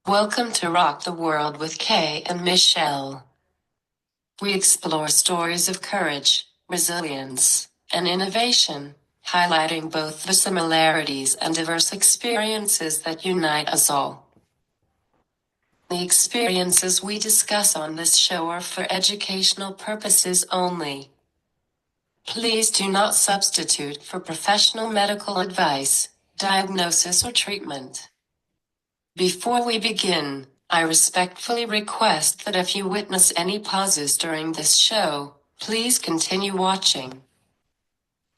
Welcome to Rock the World with Kay and Michelle. We explore stories of courage, resilience, and innovation, highlighting both the similarities and diverse experiences that unite us all. The experiences we discuss on this show are for educational purposes only. Please do not substitute for professional medical advice, diagnosis, or treatment. Before we begin, I respectfully request that if you witness any pauses during this show, please continue watching.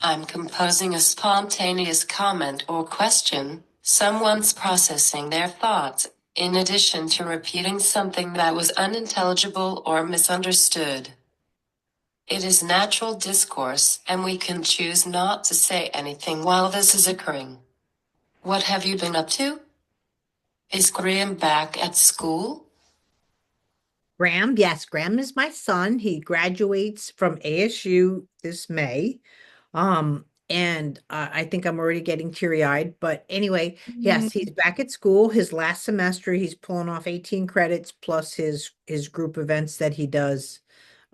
I'm composing a spontaneous comment or question, someone's processing their thoughts, in addition to repeating something that was unintelligible or misunderstood. It is natural discourse, and we can choose not to say anything while this is occurring. What have you been up to? Is Graham back at school? Graham, yes, Graham is my son. He graduates from ASU this May. And I think I'm already getting teary-eyed. But anyway, yes, he's back at school. His last semester, he's pulling off 18 credits plus his group events that he does.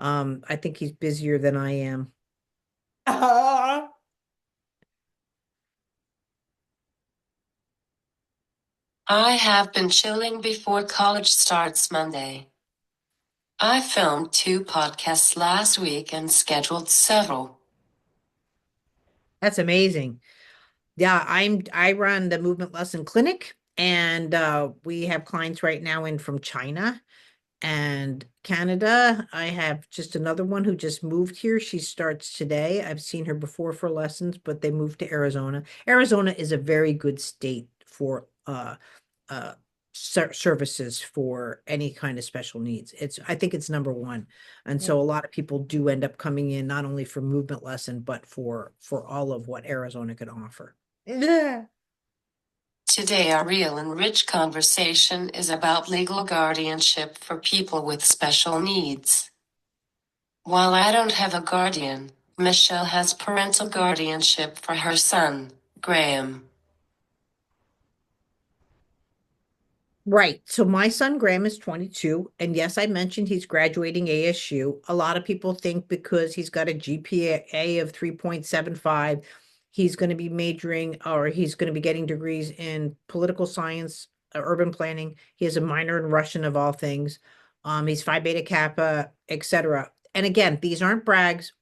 I think he's busier than I am. I have been chilling before college starts Monday. I filmed 2 podcasts last week and scheduled several. That's amazing. Yeah, I run the movement lesson clinic, and we have clients right now in from China and Canada. I have just another one who just moved here. She starts today. I've seen her before for lessons, but they moved to Arizona. Arizona is a very good state for uh services for any kind of special needs. I think it's number one. And so a lot of people do end up coming in not only for movement lesson, but for all of what Arizona could offer. Yeah. Today, our real and rich conversation is about legal guardianship for people with special needs. While I don't have a guardian, Michelle has parental guardianship for her son, Graham. Right. So my son Graham is 22. And yes, I mentioned he's graduating ASU. A lot of people think because he's got a GPA of 3.75, he's going to be majoring or he's going to be getting degrees in political science, urban planning. He has a minor in Russian of all things. He's Phi Beta Kappa, etc. And again, these aren't brags.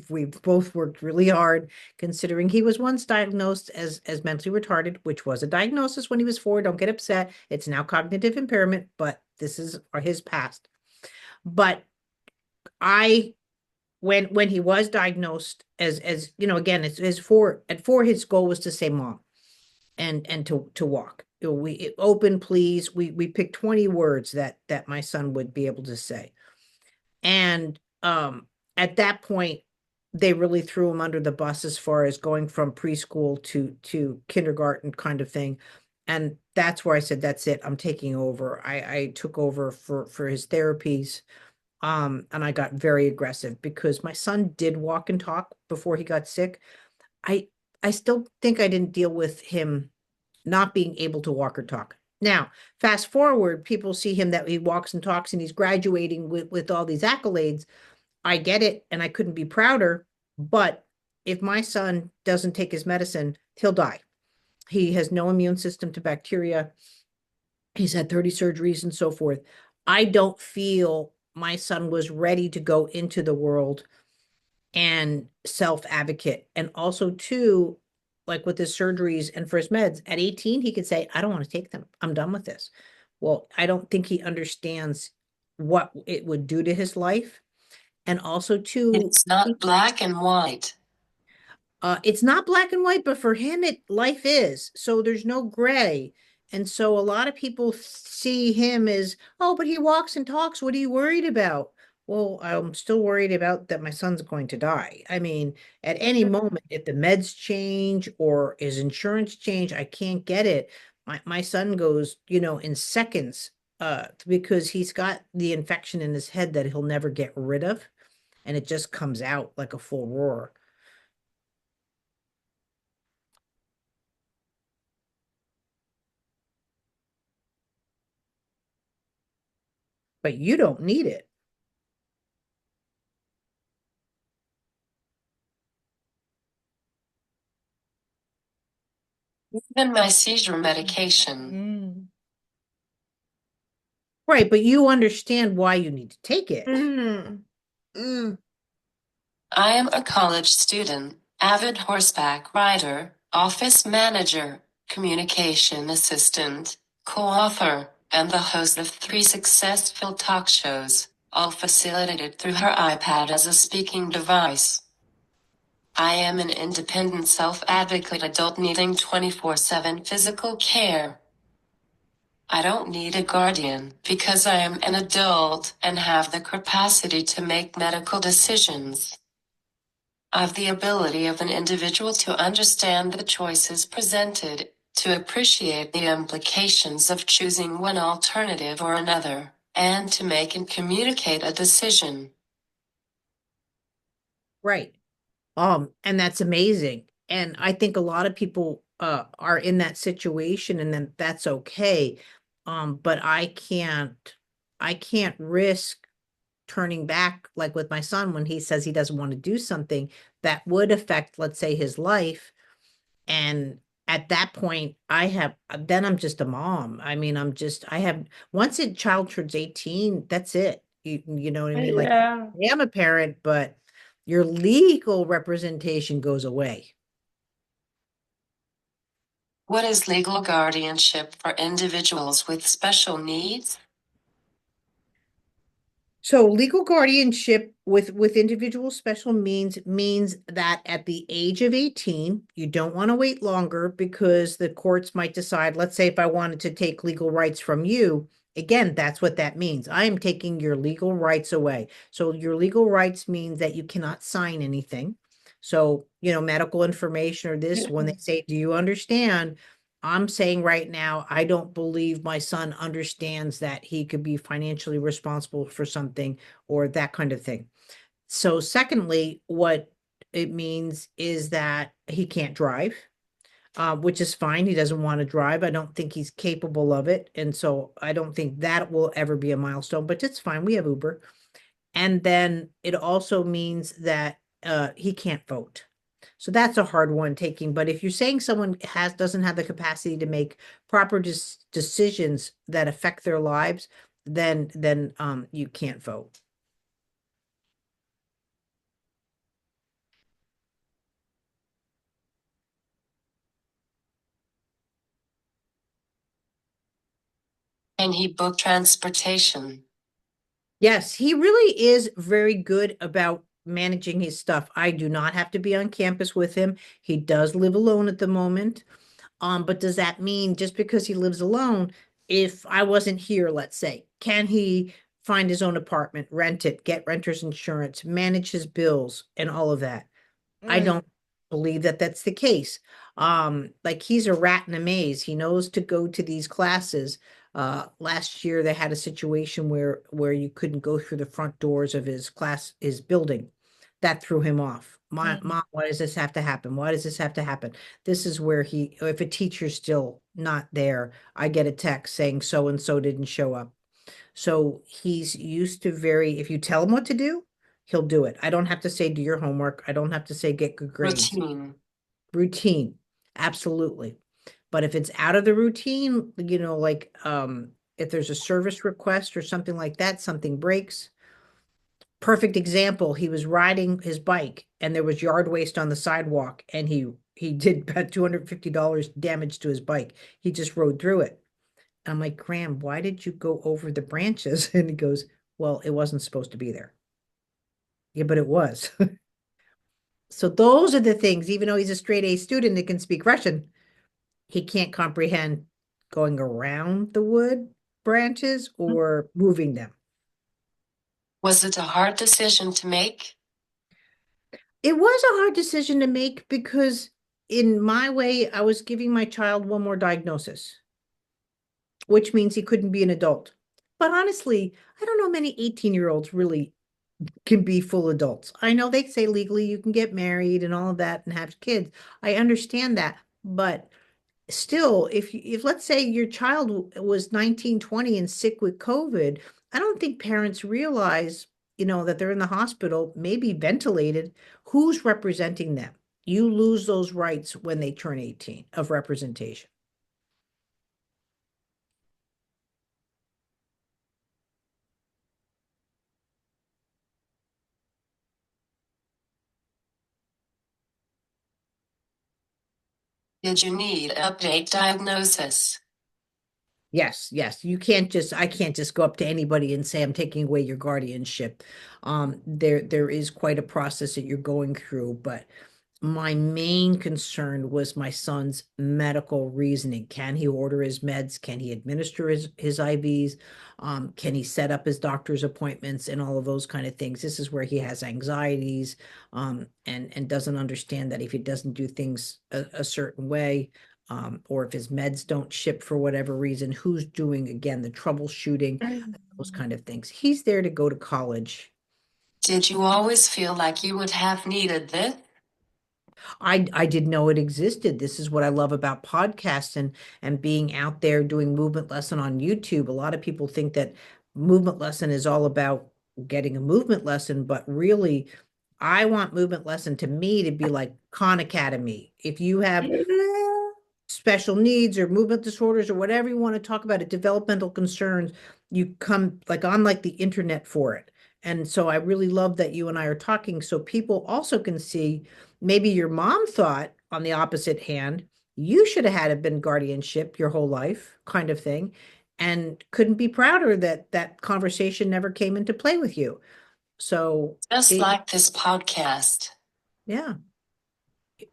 We've both worked really hard, considering he was once diagnosed as mentally retarded, which was a diagnosis when he was 4. Don't get upset. It's now cognitive impairment, but this is his past. But I when he was diagnosed as you know, again, it's his 4 at 4, his goal was to say mom and to walk. We open, please. We picked 20 words that my son would be able to say. And at that point, they really threw him under the bus as far as going from preschool to kindergarten kind of thing. And that's where I said, that's it. I'm taking over. I took over for his therapies. And I got very aggressive because my son did walk and talk before he got sick. I I still think I didn't deal with him not being able to walk or talk. Now, fast forward, people see him that he walks and talks and he's graduating with all these accolades. I get it, and I couldn't be prouder. But if my son doesn't take his medicine, he'll die. He has no immune system to bacteria. He's had 30 surgeries and so forth. I don't feel my son was ready to go into the world and self-advocate. And also, too, like with his surgeries and for his meds, at 18, he could say, I don't want to take them. I'm done with this. Well, I don't think he understands what it would do to his life. And also, too, It's not black and white. it's not black and white, but for him, life is. So there's no gray. And so a lot of people see him as, oh, but he walks and talks. What are you worried about? Well, I'm still worried about that my son's going to die. I mean, at any moment, if the meds change or his insurance change, I can't get it. My son goes, in seconds, because he's got the infection in his head that he'll never get rid of, and it just comes out like a full roar. but you don't need it. Even my seizure medication. Mm. Right, but you understand why you need to take it. Mm. Mm. I am a college student, avid horseback rider, office manager, communication assistant, co-author, and the host of 3 successful talk shows, all facilitated through her iPad as a speaking device. I am an independent self-advocate adult needing 24/7 physical care. I don't need a guardian because I am an adult and have the capacity to make medical decisions. I've the ability of an individual to understand the choices presented, to appreciate the implications of choosing one alternative or another, and to make and communicate a decision. Right. And that's amazing. And I think a lot of people are in that situation and then that's okay. But I can't risk turning back like with my son when he says he doesn't want to do something that would affect, let's say, his life. And at that point, then I'm just a mom. I mean, I have, once a child turns 18, that's it. You know what I mean? Like, Yeah. I am a parent, but your legal representation goes away. What is legal guardianship for individuals with special needs? So legal guardianship with individual special means that at the age of 18, you don't want to wait longer because the courts might decide, let's say if I wanted to take legal rights from you, again, that's what that means. I am taking your legal rights away. So your legal rights means that you cannot sign anything. So, medical information or this, when they say, do you understand? I'm saying right now, I don't believe my son understands that he could be financially responsible for something or that kind of thing. So, secondly, what it means is that he can't drive, which is fine. He doesn't want to drive. I don't think he's capable of it. And so I don't think that will ever be a milestone, but it's fine. We have Uber. And then it also means that he can't vote. So that's a hard one taking. But if you're saying someone doesn't have the capacity to make proper decisions that affect their lives, then you can't vote. Can he book transportation? Yes, he really is very good about managing his stuff. I do not have to be on campus with him. He does live alone at the moment. But does that mean just because he lives alone, if I wasn't here, let's say, can he find his own apartment, rent it, get renter's insurance, manage his bills, and all of that? I Mm. don't believe that that's the case. Like he's a rat in a maze. He knows to go to these classes. Last year they had a situation where you couldn't go through the front doors of his building. That threw him off. Mm. Mom, why does this have to happen? Why does this have to happen? This is where if a teacher's still not there, I get a text saying so and so didn't show up. So he's used to if you tell him what to do, he'll do it. I don't have to say do your homework. I don't have to say get good grades. Routine. Routine, absolutely. But if it's out of the routine, like if there's a service request or something like that, something breaks. Perfect example, he was riding his bike and there was yard waste on the sidewalk and he did about $250 damage to his bike. He just rode through it. I'm like, Graham, why did you go over the branches? And he goes, well, it wasn't supposed to be there. Yeah, but it was. So those are the things, even though he's a straight A student that can speak Russian, he can't comprehend going around the wood branches or moving them. Was it a hard decision to make? It was a hard decision to make because in my way, I was giving my child one more diagnosis, which means he couldn't be an adult. But honestly, I don't know many 18-year-olds really can be full adults. I know they say legally you can get married and all of that and have kids. I understand that, but still, if let's say your child was 19, 20 and sick with COVID, I don't think parents realize, that they're in the hospital, maybe ventilated. Who's representing them? You lose those rights when they turn 18 of representation. Did you need update diagnosis? Yes, yes. I can't just go up to anybody and say, I'm taking away your guardianship. There is quite a process that you're going through, but my main concern was my son's medical reasoning. Can he order his meds? Can he administer his IVs? Can he set up his doctor's appointments and all of those kind of things? This is where he has anxieties, and doesn't understand that if he doesn't do things a certain way, or if his meds don't ship for whatever reason, who's doing, again, the troubleshooting, those kind of things. He's there to go to college. Did you always feel like you would have needed this? I didn't know it existed. This is what I love about podcasts and being out there doing movement lesson on YouTube. A lot of people think that movement lesson is all about getting a movement lesson, but really, I want movement lesson to me to be like Khan Academy. If you have special needs or movement disorders or whatever you want to talk about it, developmental concerns, you come like on like the internet for it. And so I really love that you and I are talking so people also can see. Maybe your mom thought, on the opposite hand, you should have had a been guardianship your whole life, kind of thing, and couldn't be prouder that that conversation never came into play with you. So Just it, like this podcast. yeah,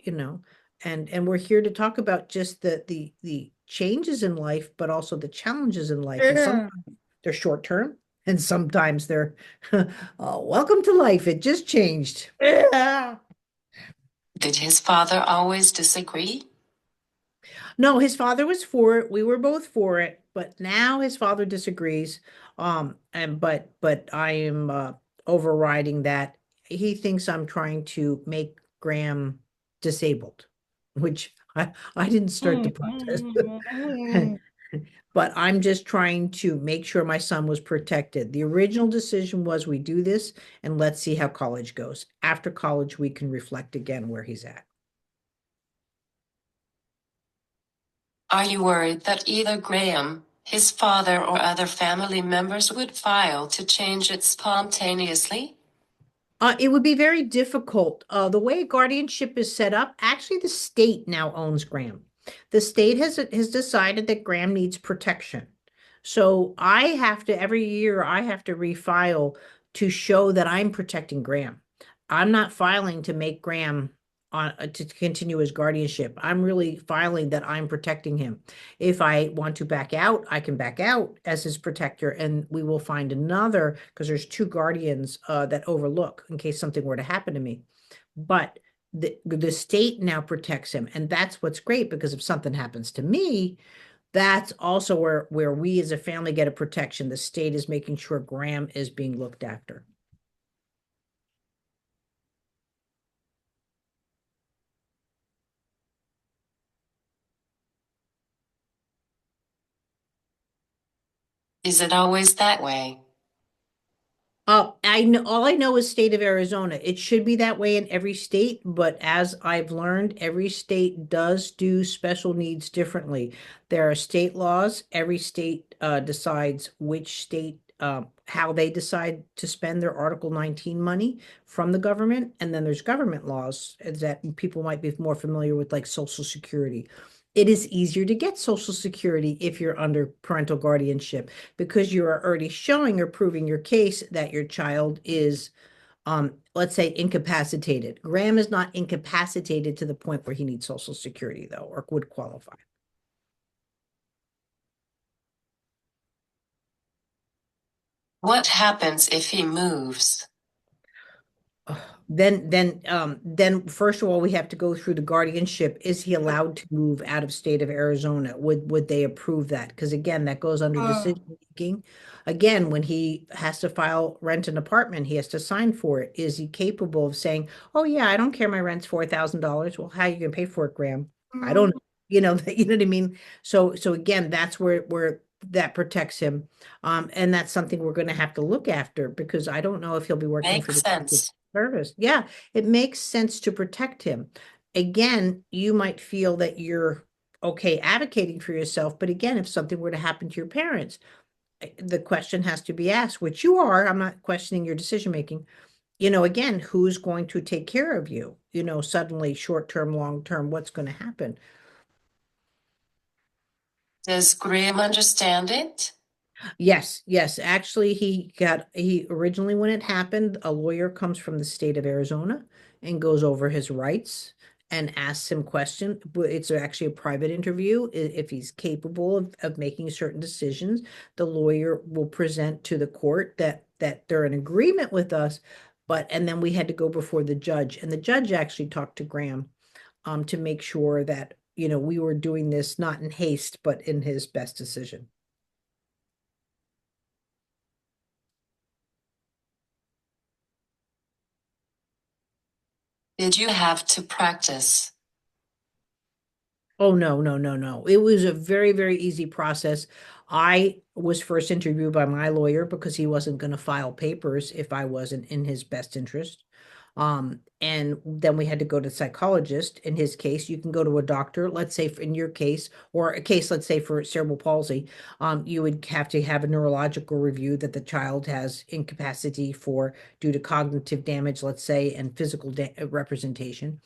you know, and we're here to talk about just the changes in life, but also the challenges in life. And sometimes they're short term, and sometimes they're welcome to life. It just changed. Did his father always disagree? No, his father was for it. We were both for it, but now his father disagrees. And but I am overriding that. He thinks I'm trying to make Graham disabled, which I didn't start the process. But I'm just trying to make sure my son was protected. The original decision was we do this and let's see how college goes. After college, we can reflect again where he's at. Are you worried that either Graham, his father, or other family members would file to change it spontaneously? It would be very difficult. The way guardianship is set up, actually, the state now owns Graham. The state has decided that Graham needs protection. So I have to, every year, I have to refile to show that I'm protecting Graham. I'm not filing to make Graham on to continue his guardianship. I'm really filing that I'm protecting him. If I want to back out, I can back out as his protector, and we will find another because there's two guardians that overlook in case something were to happen to me. But the state now protects him, and that's what's great because if something happens to me, that's also where we as a family get a protection. The state is making sure Graham is being looked after. Is it always that way? I know all I know is state of Arizona. It should be that way in every state, but as I've learned, every state does do special needs differently. There are state laws. Every state decides which state how they decide to spend their Article 19 money from the government, and then there's government laws that people might be more familiar with, like Social Security. It is easier to get Social Security if you're under parental guardianship because you are already showing or proving your case that your child is, let's say, incapacitated. Graham is not incapacitated to the point where he needs Social Security, though, or would qualify. What happens if he moves? Then first of all, we have to go through the guardianship. Is he allowed to move out of state of Arizona? Would they approve that? Because again, that goes under decision making. Again, when he has to file rent an apartment, he has to sign for it. Is he capable of saying, "Oh yeah, I don't care, my rent's $4,000." Well, how are you gonna pay for it, Graham? I don't know. You know, you know what I mean? So again, that's where that protects him. And that's something we're going to have to look after because I don't know if he'll be working for Makes the Secret sense. Service. Yeah, it makes sense to protect him. Again, you might feel that you're okay advocating for yourself, but again, if something were to happen to your parents, the question has to be asked, which you are. I'm not questioning your decision making. Again, who's going to take care of you? Suddenly, short term, long term, what's going to happen? Does Graham understand it? Yes, yes. Actually, he originally, when it happened, a lawyer comes from the state of Arizona and goes over his rights and asks him question. But it's actually a private interview. If he's capable of making certain decisions, the lawyer will present to the court that they're in agreement with us. And then we had to go before the judge, and the judge actually talked to Graham to make sure that, we were doing this not in haste, but in his best decision. Did you have to practice? Oh, no, no, no, no. It was a very, very easy process. I was first interviewed by my lawyer because he wasn't going to file papers if I wasn't in his best interest. And then we had to go to the psychologist. In his case, you can go to a doctor, let's say in your case, or a case, let's say for cerebral palsy, you would have to have a neurological review that the child has incapacity for due to cognitive damage, let's say, and physical representation.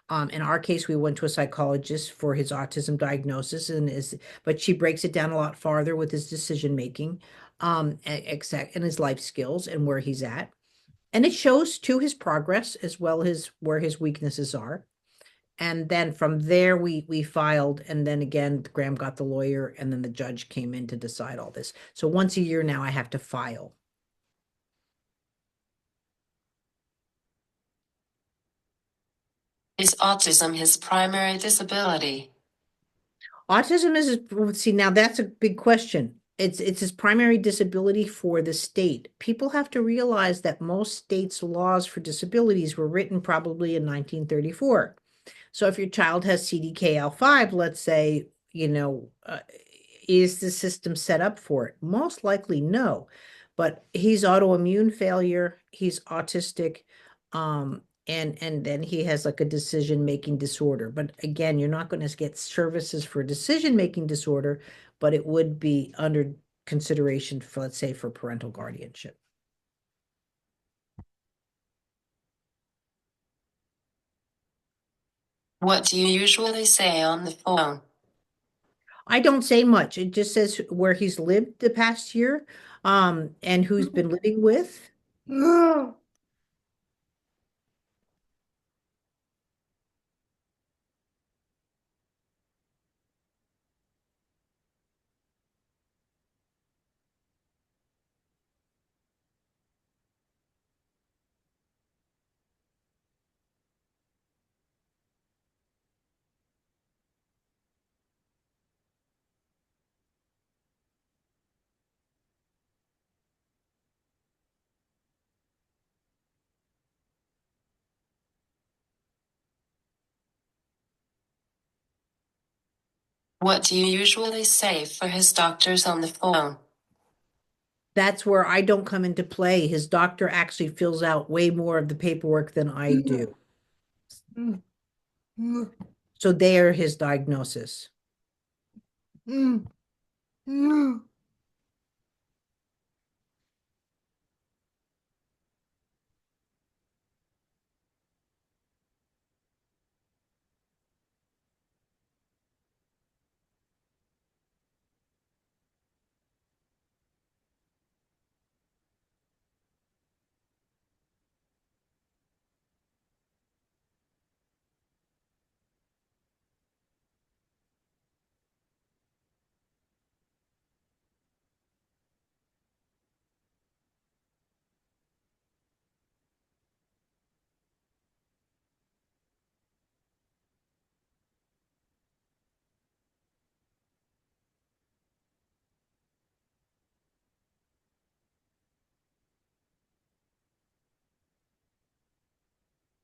In our case, we went to a psychologist for his autism diagnosis, but she breaks it down a lot farther with his decision making, and his life skills and where he's at. And it shows to his progress as well as where his weaknesses are. And then from there, we filed, and then again, Graham got the lawyer, and then the judge came in to decide all this. So once a year now, I have to file. Is autism his primary disability? Autism is, see, now that's a big question. It's his primary disability for the state. People have to realize that most states' laws for disabilities were written probably in 1934. So if your child has CDKL5, let's say, is the system set up for it? Most likely no. But he's autoimmune failure, he's autistic, and then he has like a decision-making disorder. But again, you're not going to get services for decision-making disorder, but it would be under consideration for, let's say, for parental guardianship. What do you usually say on the phone? I don't say much. It just says where he's lived the past year, and who's been living with. What do you usually say for his doctors on the phone? That's where I don't come into play. His doctor actually fills out way more of the paperwork than I do. So they are his diagnosis.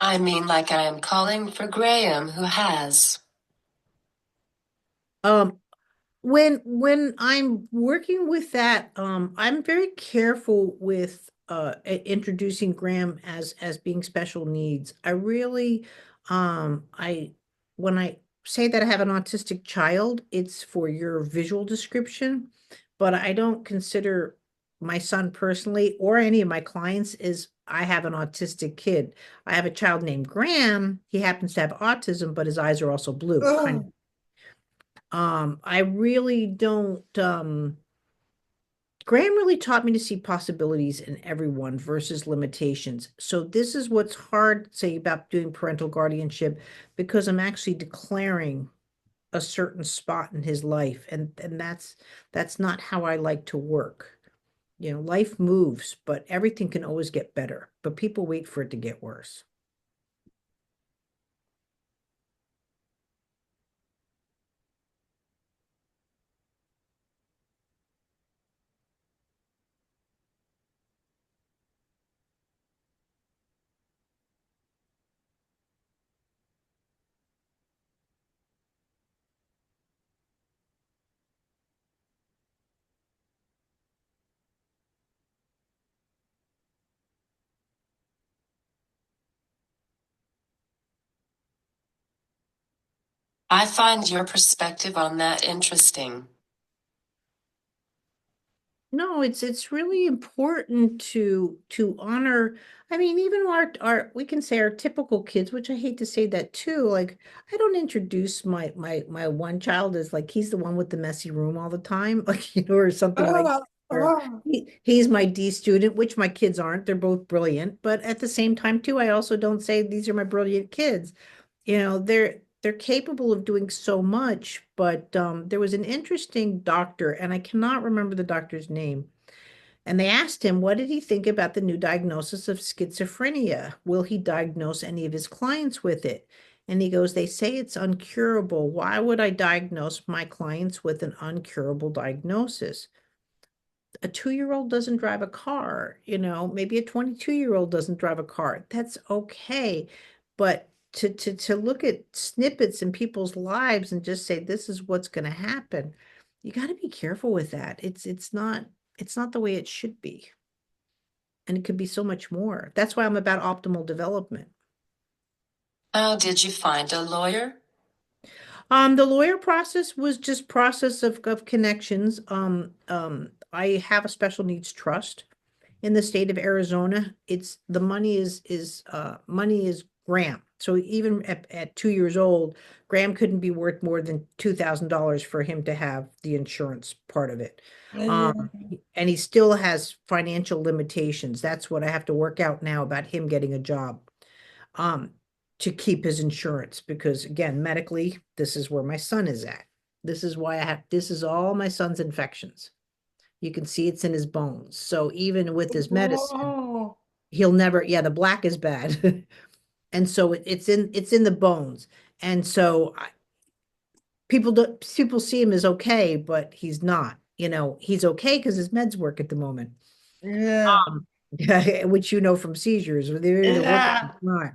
I mean, like I am calling for Graham who has. Um, When I'm working with that, I'm very careful with introducing Graham as being special needs. I really I when I say that I have an autistic child, it's for your visual description, but I don't consider my son personally or any of my clients is I have an autistic kid. I have a child named Graham. He happens to have autism, but his eyes are also blue, kind of. Ugh. I really don't Graham really taught me to see possibilities in everyone versus limitations. So this is what's hard, say, about doing parental guardianship, because I'm actually declaring a certain spot in his life, and that's not how I like to work. You know, life moves, but everything can always get better, but people wait for it to get worse. I find your perspective on that interesting. No, it's really important to honor. I mean, even our we can say our typical kids, which I hate to say that too. Like, I don't introduce my one child as like he's the one with the messy room all the time, like or something like Ugh. or Ugh. he's my D student, which my kids aren't. They're both brilliant, but at the same time too, I also don't say these are my brilliant kids. You know, they're capable of doing so much, but there was an interesting doctor, and I cannot remember the doctor's name. And they asked him, what did he think about the new diagnosis of schizophrenia? Will he diagnose any of his clients with it? And he goes, they say it's uncurable. Why would I diagnose my clients with an uncurable diagnosis? A 2-year-old doesn't drive a car, you know, maybe a 22-year-old doesn't drive a car. That's okay. But to look at snippets in people's lives and just say this is what's going to happen, you got to be careful with that. It's not the way it should be. And it could be so much more. That's why I'm about optimal development. How did you find a lawyer? The lawyer process was just process of connections. I have a special needs trust in the state of Arizona. It's the money is Graham. So even at 2 years old, Graham couldn't be worth more than $2,000 for him to have the insurance part of it. Yeah. And he still has financial limitations. That's what I have to work out now about him getting a job. Um, to keep his insurance because again, medically, this is where my son is at. This is all my son's infections. You can see it's in his bones. So even with his medicine, Oh. he'll never, yeah, the black is bad. And so it's in the bones. And so people see him as okay, but he's not. You know, he's okay because his meds work at the moment. Yeah. Um, which from seizures, they're either working or Yeah.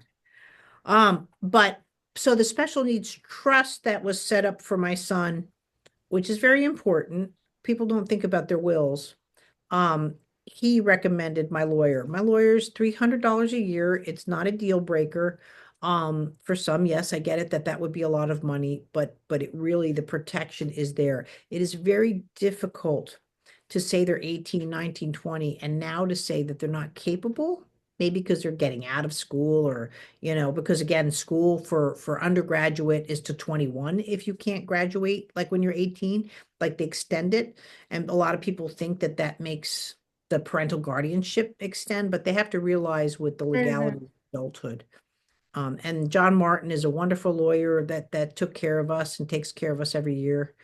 not. But so the special needs trust that was set up for my son, which is very important. People don't think about their wills. Um, he recommended my lawyer. My lawyer's $300 a year. It's not a deal breaker. For some, yes, I get it that that would be a lot of money, but it really the protection is there. It is very difficult to say they're 18, 19, 20, and now to say that they're not capable, maybe because they're getting out of school or, because again, school for undergraduate is to 21 if you can't graduate like when you're 18, like they extend it. And a lot of people think that that makes the parental guardianship extend, but they have to realize with the legality of adulthood. And John Martin is a wonderful lawyer that took care of us and takes care of us every year.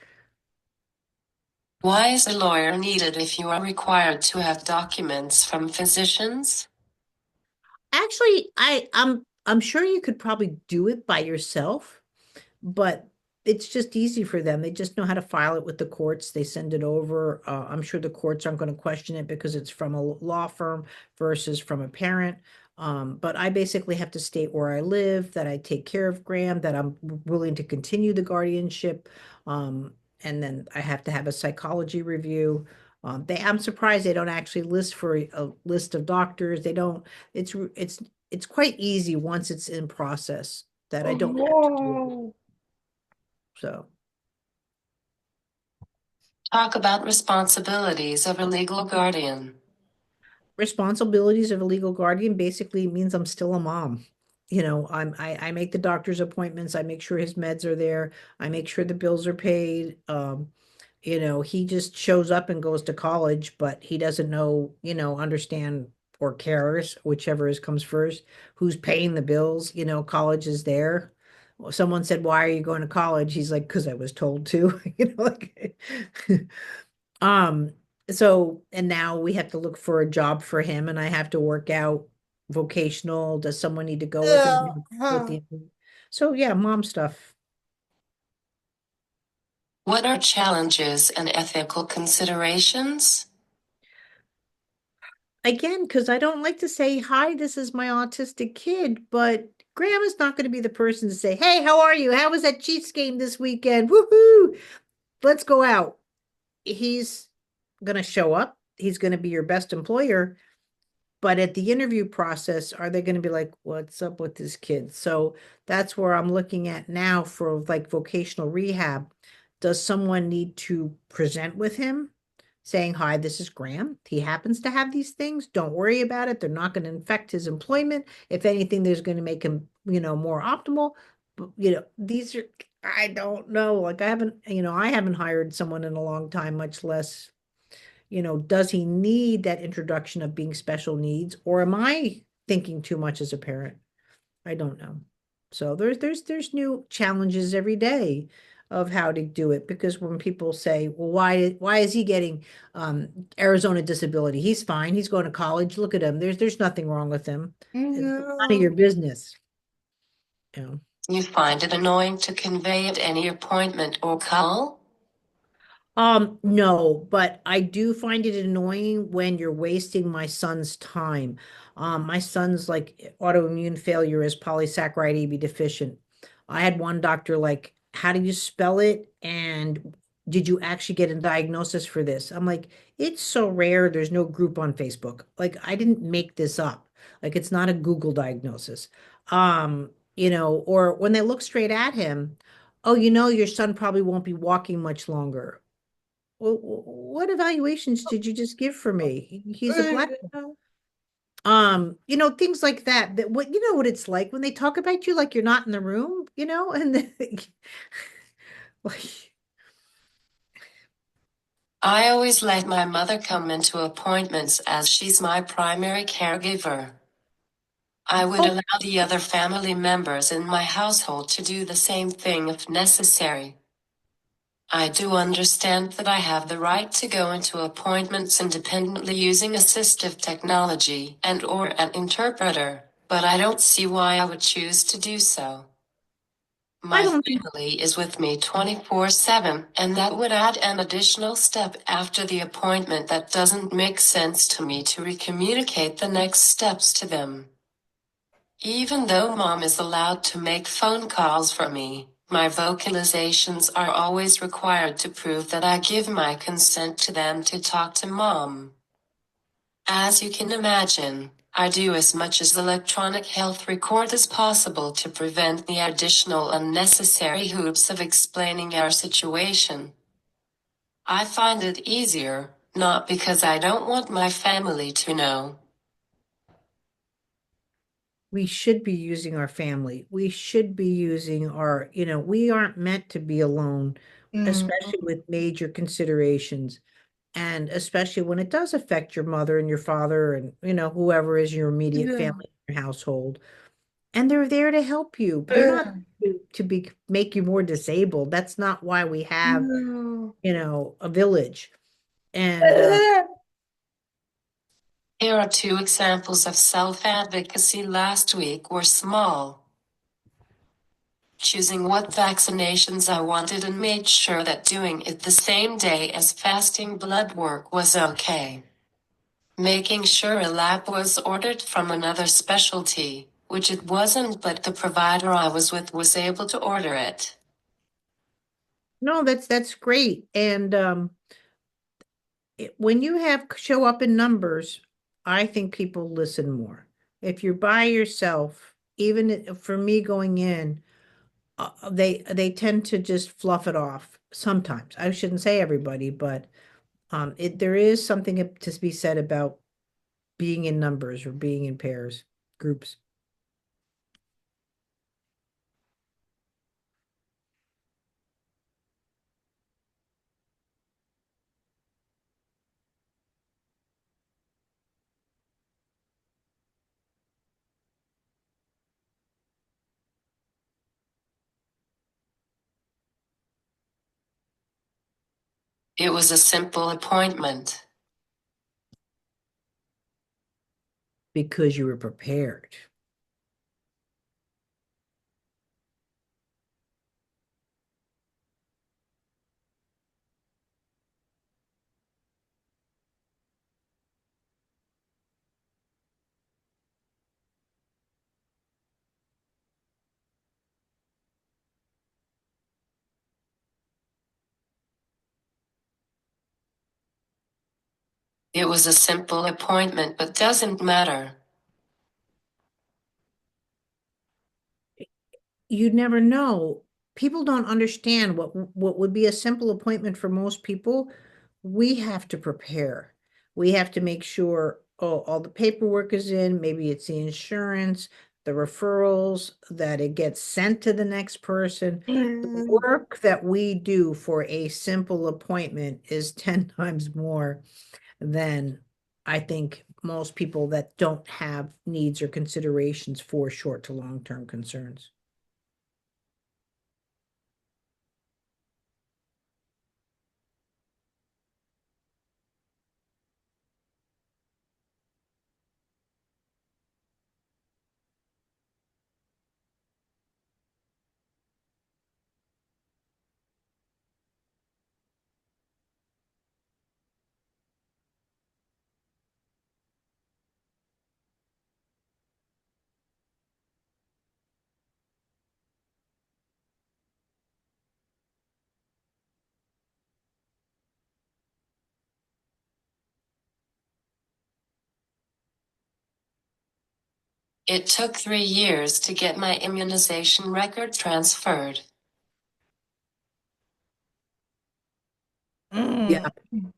Why is a lawyer needed if you are required to have documents from physicians? Actually, I'm sure you could probably do it by yourself, but it's just easy for them. They just know how to file it with the courts. They send it over. I'm sure the courts aren't going to question it because it's from a law firm versus from a parent. But I basically have to state where I live, that I take care of Graham, that I'm willing to continue the guardianship. and then I have to have a psychology review. I'm surprised they don't actually list for a list of doctors. They don't, it's quite easy once it's in process that I don't have to do it. Oh. So Talk about responsibilities of a legal guardian. responsibilities of a legal guardian basically means I'm still a mom. I make the doctor's appointments, I make sure his meds are there, I make sure the bills are paid. He just shows up and goes to college, but he doesn't know, understand or cares, whichever is comes first, who's paying the bills. College is there. Well, someone said, "Why are you going to college?" He's like, "Because I was told to." Like, um, and now we have to look for a job for him, and I have to work out vocational. Does someone need to go with him? With Yeah. the, so yeah, mom stuff. What are challenges and ethical considerations? Again, because I don't like to say, "Hi, this is my autistic kid," but Graham is not going to be the person to say, "Hey, how are you? How was that Chiefs game this weekend? Woohoo! Let's go out." He's going to show up. He's going to be your best employer. But at the interview process, are they going to be like, "What's up with this kid?" So that's where I'm looking at now for like vocational rehab. Does someone need to present with him saying, "Hi, this is Graham. He happens to have these things. Don't worry about it. They're not going to infect his employment. If anything, there's going to make him, more optimal." But, these are, I don't know. Like I haven't hired someone in a long time, much less, does he need that introduction of being special needs, or am I thinking too much as a parent? I don't know. So there's new challenges every day of how to do it, because when people say, "Well, why is he getting Arizona disability? He's fine. He's going to college. Look at him. There's nothing wrong with him." It's none of your No. business. You know. You find it annoying to convey at any appointment or call? No, but I do find it annoying when you're wasting my son's time. My son's like autoimmune failure is polysaccharide AB deficient. I had one doctor like, "How do you spell it? And did you actually get a diagnosis for this?" I'm like, "It's so rare. There's no group on Facebook. Like, I didn't make this up. Like, it's not a Google diagnosis." Or when they look straight at him, "Oh, your son probably won't be walking much longer." Well, what evaluations did you just give for me? He's a black. Things like that. That what what it's like when they talk about you like you're not in the room, and like I always let my mother come into appointments as she's my primary caregiver. I would oh, allow the other family members in my household to do the same thing if necessary. I do understand that I have the right to go into appointments independently using assistive technology and/or an interpreter, but I don't see why I would choose to do so. I My don't think family is with me 24/7, and that would add an additional step after the appointment that doesn't make sense to me to recommunicate the next steps to them. Even though mom is allowed to make phone calls for me, my vocalizations are always required to prove that I give my consent to them to talk to mom. As you can imagine, I do as much as electronic health record as possible to prevent the additional unnecessary hoops of explaining our situation. I find it easier, not because I don't want my family to know. we should be using our family. We should be using we aren't meant to be alone, especially with major considerations. And especially when it does affect your mother and your father and, whoever is your immediate family in your household. And they're there to help you. They're not to be make you more disabled. That's not why we have, No. a village. And Here are two examples of self-advocacy last week were small. Choosing what vaccinations I wanted and made sure that doing it the same day as fasting blood work was okay. Making sure a lab was ordered from another specialty, which it wasn't, but the provider I was with was able to order it. No, that's great. And when you have show up in numbers, I think people listen more. If you're by yourself, for me going in, they tend to just fluff it off sometimes. I shouldn't say everybody, but there is something to be said about being in numbers or being in pairs, groups. It was a simple appointment. Because you were prepared. It was a simple appointment, but doesn't matter. You never know. People don't understand what would be a simple appointment for most people. We have to prepare. We have to make sure, oh, all the paperwork is in, maybe it's the insurance, the referrals, that it gets sent to the next person. The Mm. work that we do for a simple appointment is 10 times more than I think most people that don't have needs or considerations for short to long-term concerns. It took 3 years to get my immunization record transferred. Yeah. Mm.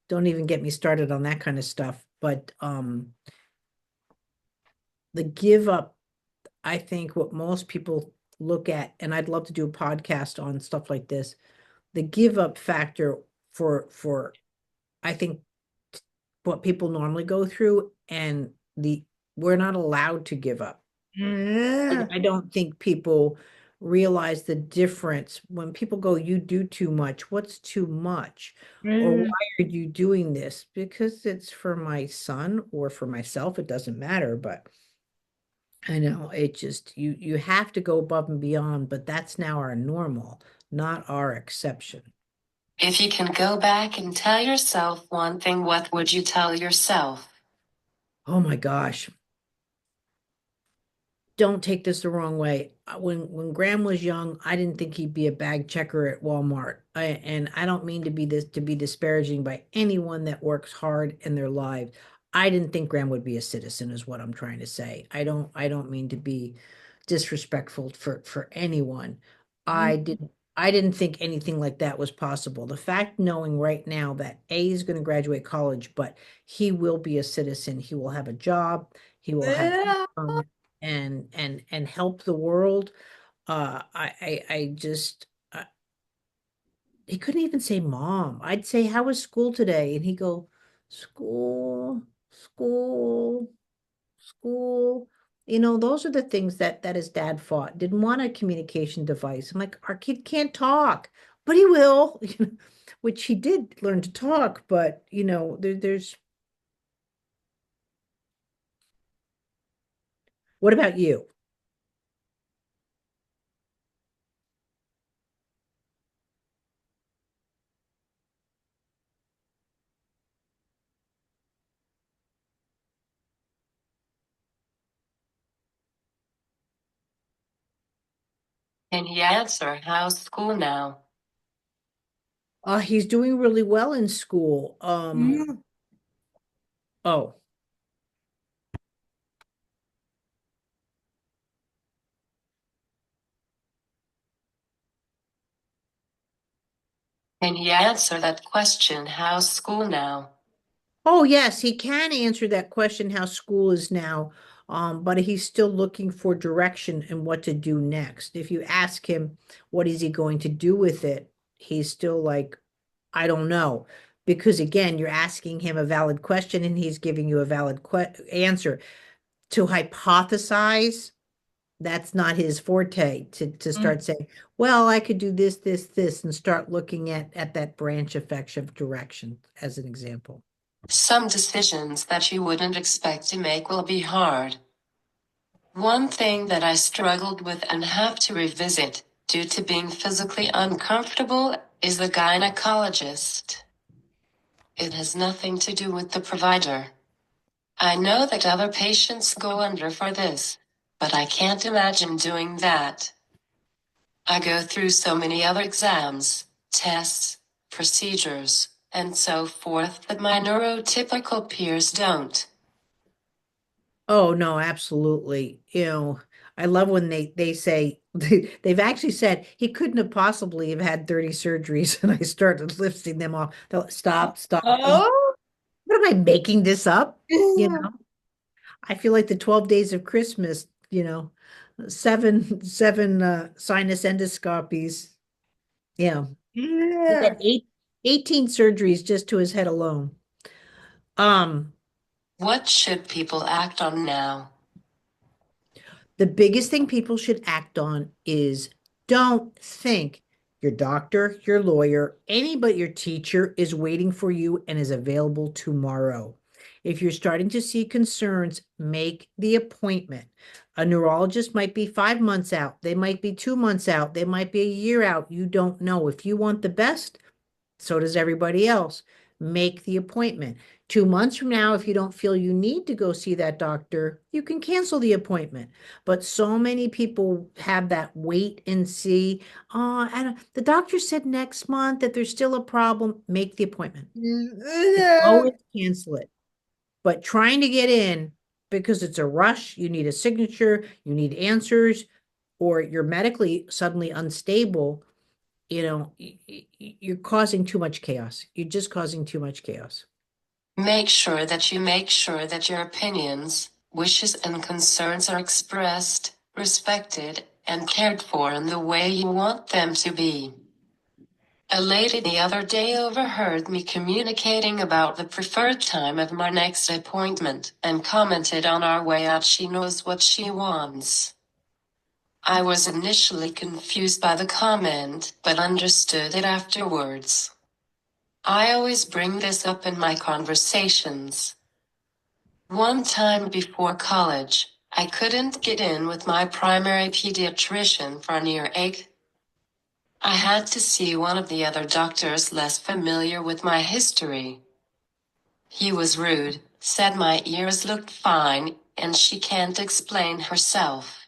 Don't even get me started on that kind of stuff. But the give up, I think what most people look at, and I'd love to do a podcast on stuff like this, the give up factor for I think what people normally go through, and the we're not allowed to give up. Yeah. I don't think people realize the difference when people go, you do too much. What's too much? Or why Mm. are you doing this? Because it's for my son or for myself. It doesn't matter. But I know it just, you have to go above and beyond, but that's now our normal, not our exception. If you can go back and tell yourself one thing, what would you tell yourself? Oh my gosh. Don't take this the wrong way. When Graham was young, I didn't think he'd be a bag checker at Walmart. And I don't mean to be disparaging by anyone that works hard in their life. I didn't think Graham would be a citizen, is what I'm trying to say. I don't mean to be disrespectful for anyone. I didn't think anything like that was possible. The fact knowing right now that A is going to graduate college, but he will be a citizen, he will have a job, he will have Yeah. and help the world. I just he couldn't even say mom. I'd say, how was school today? And he'd go, school, school, school. Those are the things that his dad fought. Didn't want a communication device. I'm like, our kid can't talk, but he will, which he did learn to talk, but there's what about you? 'Can you answer how's school now? He's doing really well in school. Mm. Oh, Can you answer that question? How's school now? oh yes, he can answer that question, how school is now. But he's still looking for direction and what to do next. If you ask him what is he going to do with it, he's still like, I don't know. Because again, you're asking him a valid question and he's giving you a valid answer. To hypothesize, that's not his forte to Mm. start saying, well, I could do this, this, this, and start looking at that branch effect of direction as an example. Some decisions that you wouldn't expect to make will be hard. One thing that I struggled with and have to revisit, due to being physically uncomfortable, is the gynecologist. It has nothing to do with the provider. I know that other patients go under for this, but I can't imagine doing that. I go through so many other exams, tests, procedures, and so forth that my neurotypical peers don't. Oh no, absolutely. I love when they say they've actually said he couldn't have possibly have had 30 surgeries, and I started listing them off. They'll, stop, stop. Oh. What am I making this up? You Yeah. know, I feel like the 12 days of Christmas, seven sinus endoscopies. Yeah. He had Yeah. 18 surgeries just to his head alone. Um, What should people act on now? the biggest thing people should act on is don't think your doctor, your lawyer, anybody, your teacher is waiting for you and is available tomorrow. If you're starting to see concerns, make the appointment. A neurologist might be 5 months out. They might be 2 months out. They might be a year out. You don't know. If you want the best, so does everybody else. Make the appointment. 2 months from now, if you don't feel you need to go see that doctor, you can cancel the appointment. But so many people have that wait and see. Oh, and the doctor said next month that there's still a problem. Make the appointment. You can Yeah. always cancel it. But trying to get in because it's a rush, you need a signature, you need answers, or you're medically suddenly unstable, you're causing too much chaos. You're just causing too much chaos. Make sure that you make sure that your opinions, wishes, and concerns are expressed, respected, and cared for in the way you want them to be. A lady the other day overheard me communicating about the preferred time of my next appointment and commented on our way out she knows what she wants. I was initially confused by the comment, but understood it afterwards. I always bring this up in my conversations. One time before college, I couldn't get in with my primary pediatrician for an earache. I had to see one of the other doctors less familiar with my history. He was rude, said my ears looked fine, and she can't explain herself.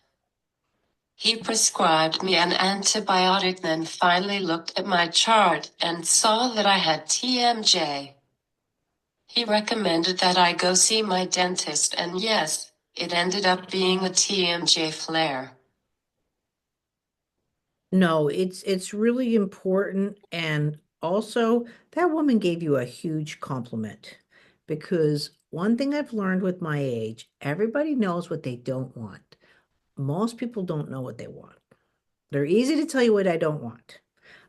He prescribed me an antibiotic, then finally looked at my chart and saw that I had TMJ. He recommended that I go see my dentist, and yes, it ended up being a TMJ flare. No, it's really important. And also, that woman gave you a huge compliment because one thing I've learned with my age, everybody knows what they don't want. Most people don't know what they want. They're easy to tell you what I don't want.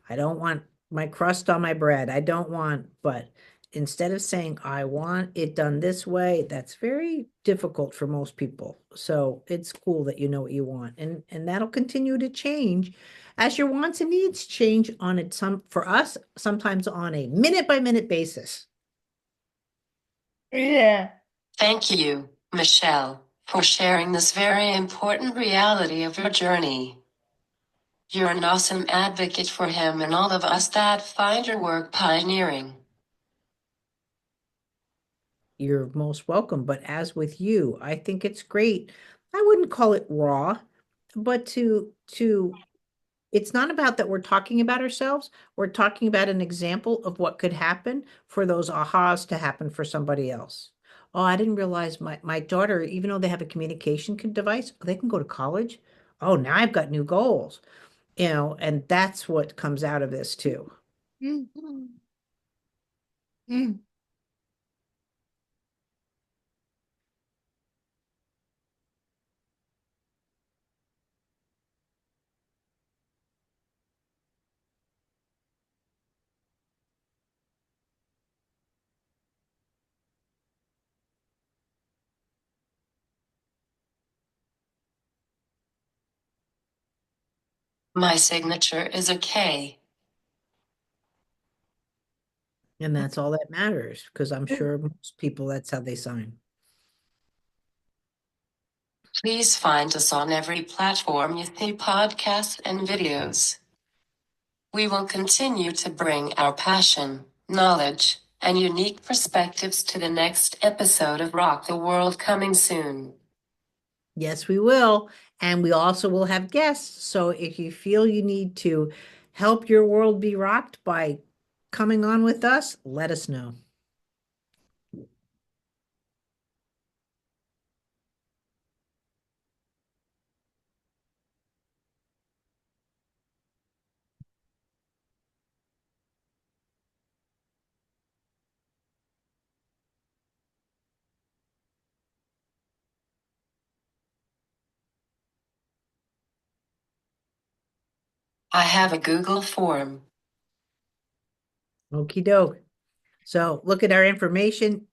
I don't want my crust on my bread. I don't want, but instead of saying I want it done this way, that's very difficult for most people. So it's cool that you know what you want, and that'll continue to change as your wants and needs change on it. Some for us, sometimes on a minute by minute basis. Yeah. Thank you, Michelle, for sharing this very important reality of your journey. You're an awesome advocate for him and all of us that find your work pioneering. You're most welcome. But as with you, I think it's great. I wouldn't call it raw, but to It's not about that we're talking about ourselves. We're talking about an example of what could happen for those ahas to happen for somebody else. Oh, I didn't realize my daughter, even though they have a communication device, they can go to college. Oh, now I've got new goals, and that's what comes out of this too. Mhm. Mm. My signature is a K. And that's all that matters, because I'm sure most people, that's how they sign. Please find us on every platform you see podcasts and videos. We will continue to bring our passion, knowledge, and unique perspectives to the next episode of Rock the World coming soon. Yes, we will. And we also will have guests. So if you feel you need to help your world be rocked by coming on with us, let us know. I have a Google form. Okie doke. So look at our information